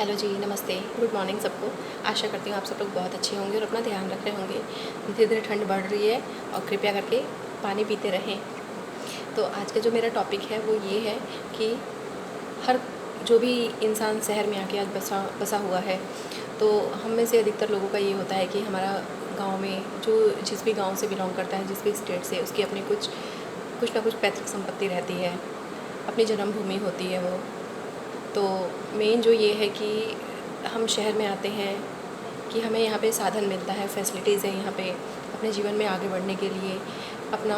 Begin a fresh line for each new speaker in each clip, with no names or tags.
Hello जी, नमस्ते, good morning सबको। आशा करती हूँ आप सब लोग बहुत अच्छे होंगे और अपना ध्यान रख रहे होंगे। धीरे धीरे ठंड बढ़ रही है और कृपया करके पानी पीते रहें। तो आज का जो मेरा टॉपिक है वो ये है कि हर जो भी इंसान शहर में आके आज बसा बसा हुआ है, तो हम में से अधिकतर लोगों का ये होता है कि हमारा गाँव में जो जिस भी गाँव से बिलोंग करता है, जिस भी स्टेट से, उसकी अपनी कुछ ना कुछ पैतृक संपत्ति रहती है, अपनी जन्मभूमि होती है वो। तो मेन जो ये है कि हम शहर में आते हैं कि हमें यहाँ पे साधन मिलता है, फैसिलिटीज़ है यहाँ पे अपने जीवन में आगे बढ़ने के लिए। अपना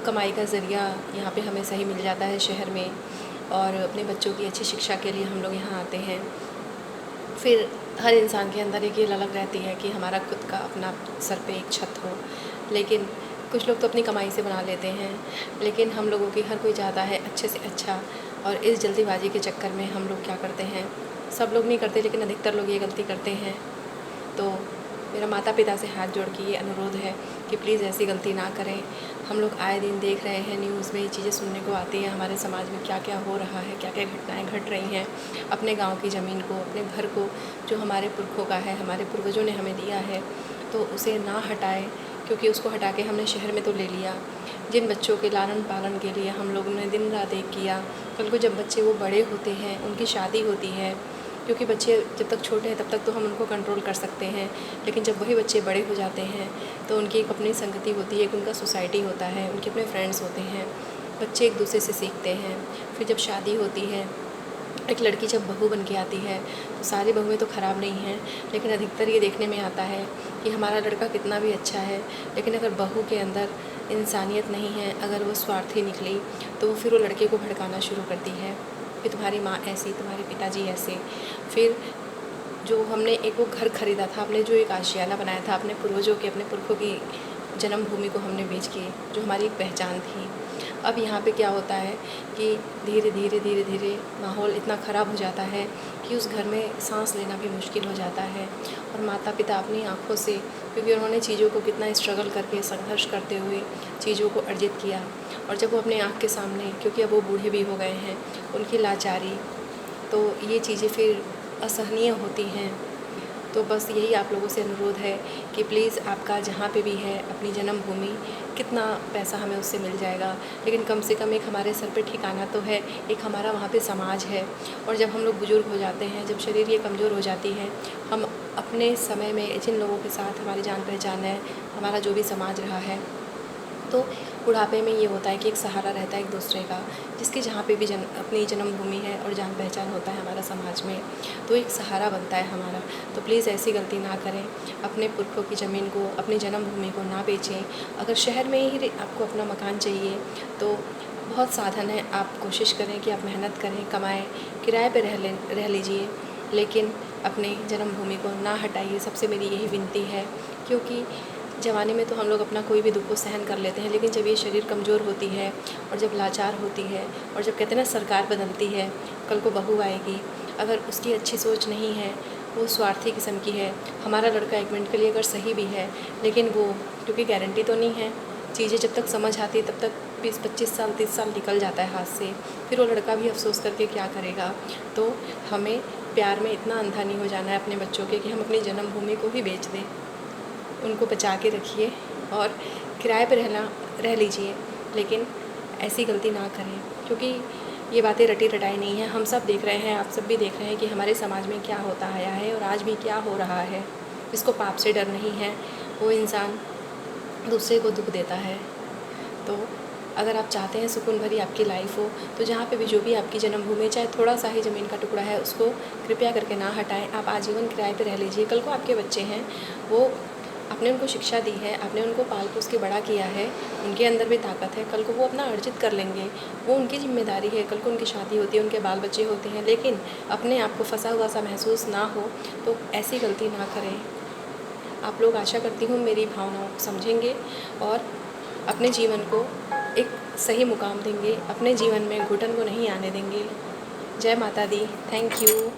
कमाई का ज़रिया यहाँ पे हमें सही मिल जाता है शहर में, और अपने बच्चों की अच्छी शिक्षा के लिए हम लोग यहाँ आते हैं। फिर हर इंसान के अंदर एक ये ललक रहती है कि हमारा खुद का अपना सर पे एक छत हो, लेकिन कुछ लोग तो अपनी कमाई से बना लेते हैं, लेकिन हम लोगों की हर कोई चाहता है अच्छे से अच्छा। और इस जल्दीबाजी के चक्कर में हम लोग क्या करते हैं, सब लोग नहीं करते लेकिन अधिकतर लोग ये गलती करते हैं। तो मेरा माता पिता से हाथ जोड़ के ये अनुरोध है कि प्लीज़ ऐसी गलती ना करें। हम लोग आए दिन देख रहे हैं, न्यूज़ में ये चीज़ें सुनने को आती हैं, हमारे समाज में क्या क्या हो रहा है, क्या क्या घटनाएं घट रही हैं। अपने गांव की ज़मीन को, अपने घर को, जो हमारे पुरखों का है, हमारे पूर्वजों ने हमें दिया है, तो उसे ना हटाएं, क्योंकि उसको हटा के हमने शहर में तो ले लिया। जिन बच्चों के लालन पालन के लिए हम लोगों ने दिन रात एक किया, कल को जब बच्चे वो बड़े होते हैं, उनकी शादी होती है, क्योंकि बच्चे जब तक छोटे हैं तब तक तो हम उनको कंट्रोल कर सकते हैं, लेकिन जब वही बच्चे बड़े हो जाते हैं तो उनकी एक अपनी संगति होती है, एक उनका सोसाइटी होता है, उनके अपने फ्रेंड्स होते हैं, बच्चे एक दूसरे से सीखते हैं। फिर जब शादी होती है, एक लड़की जब बहू बन के आती है, तो सारी बहुएं तो ख़राब नहीं हैं, लेकिन अधिकतर ये देखने में आता है कि हमारा लड़का कितना भी अच्छा है, लेकिन अगर बहू के अंदर इंसानियत नहीं है, अगर वो स्वार्थी निकली, तो फिर वो लड़के को भड़काना शुरू करती है कि तुम्हारी माँ ऐसी, तुम्हारे पिताजी ऐसे। फिर जो हमने एक वो घर ख़रीदा था, हमने जो एक आशियाना बनाया था अपने पूर्वजों के, अपने पुरखों की जन्मभूमि को हमने बेच के, जो हमारी एक पहचान थी, अब यहाँ पे क्या होता है कि धीरे धीरे माहौल इतना ख़राब हो जाता है कि उस घर में सांस लेना भी मुश्किल हो जाता है। और माता पिता अपनी आँखों से, क्योंकि उन्होंने चीज़ों को कितना स्ट्रगल करके, संघर्ष करते हुए चीज़ों को अर्जित किया, और जब वो अपने आँख के सामने, क्योंकि अब वो बूढ़े भी हो गए हैं, उनकी लाचारी, तो ये चीज़ें फिर असहनीय होती हैं। तो बस यही आप लोगों से अनुरोध है कि प्लीज़ आपका जहाँ पे भी है अपनी जन्मभूमि, कितना पैसा हमें उससे मिल जाएगा, लेकिन कम से कम एक हमारे सर पे ठिकाना तो है, एक हमारा वहाँ पे समाज है। और जब हम लोग बुज़ुर्ग हो जाते हैं, जब शरीर ये कमज़ोर हो जाती है, हम अपने समय में जिन लोगों के साथ हमारी जान पहचान है, हमारा जो भी समाज रहा है, तो बुढ़ापे में ये होता है कि एक सहारा रहता है एक दूसरे का, जिसकी जहाँ पे भी अपनी जन्मभूमि है और जान पहचान होता है हमारा समाज में, तो एक सहारा बनता है हमारा। तो प्लीज़ ऐसी गलती ना करें, अपने पुरखों की ज़मीन को, अपनी जन्मभूमि को ना बेचें। अगर शहर में ही आपको अपना मकान चाहिए तो बहुत साधन है, आप कोशिश करें कि आप मेहनत करें, कमाएँ, किराए पर रह लीजिए, लेकिन अपने जन्मभूमि को ना हटाइए। सबसे मेरी यही विनती है, क्योंकि जवानी में तो हम लोग अपना कोई भी दुख को सहन कर लेते हैं, लेकिन जब ये शरीर कमज़ोर होती है और जब लाचार होती है, और जब कहते हैं ना सरकार बदलती है, कल को बहू आएगी, अगर उसकी अच्छी सोच नहीं है, वो स्वार्थी किस्म की है, हमारा लड़का एक मिनट के लिए अगर सही भी है, लेकिन वो, क्योंकि गारंटी तो नहीं है, चीज़ें जब तक समझ आती है तब तक 20-25 साल 30 साल निकल जाता है हाथ से, फिर वो लड़का भी अफसोस करके क्या करेगा। तो हमें प्यार में इतना अंधा नहीं हो जाना है अपने बच्चों के कि हम अपनी जन्मभूमि को ही बेच दें। उनको बचा के रखिए और किराए पे रह लीजिए, लेकिन ऐसी गलती ना करें, क्योंकि ये बातें रटी रटाई नहीं है। हम सब देख रहे हैं, आप सब भी देख रहे हैं कि हमारे समाज में क्या होता आया है और आज भी क्या हो रहा है। जिसको पाप से डर नहीं है, वो इंसान दूसरे को दुख देता है। तो अगर आप चाहते हैं सुकून भरी आपकी लाइफ हो, तो जहाँ पे भी जो भी आपकी जन्मभूमि, चाहे थोड़ा सा ही ज़मीन का टुकड़ा है, उसको कृपया करके ना हटाएं। आप आजीवन किराए पे रह लीजिए। कल को आपके बच्चे हैं, वो आपने उनको शिक्षा दी है, आपने उनको पाल पोस के बड़ा किया है, उनके अंदर भी ताकत है, कल को वो अपना अर्जित कर लेंगे, वो उनकी जिम्मेदारी है। कल को उनकी शादी होती है, उनके बाल बच्चे होते हैं, लेकिन अपने आप को फंसा हुआ सा महसूस ना हो, तो ऐसी गलती ना करें। आप लोग, आशा करती हूँ, मेरी भावनाओं को समझेंगे और अपने जीवन को एक सही मुकाम देंगे, अपने जीवन में घुटन को नहीं आने देंगे। जय माता दी। Thank you.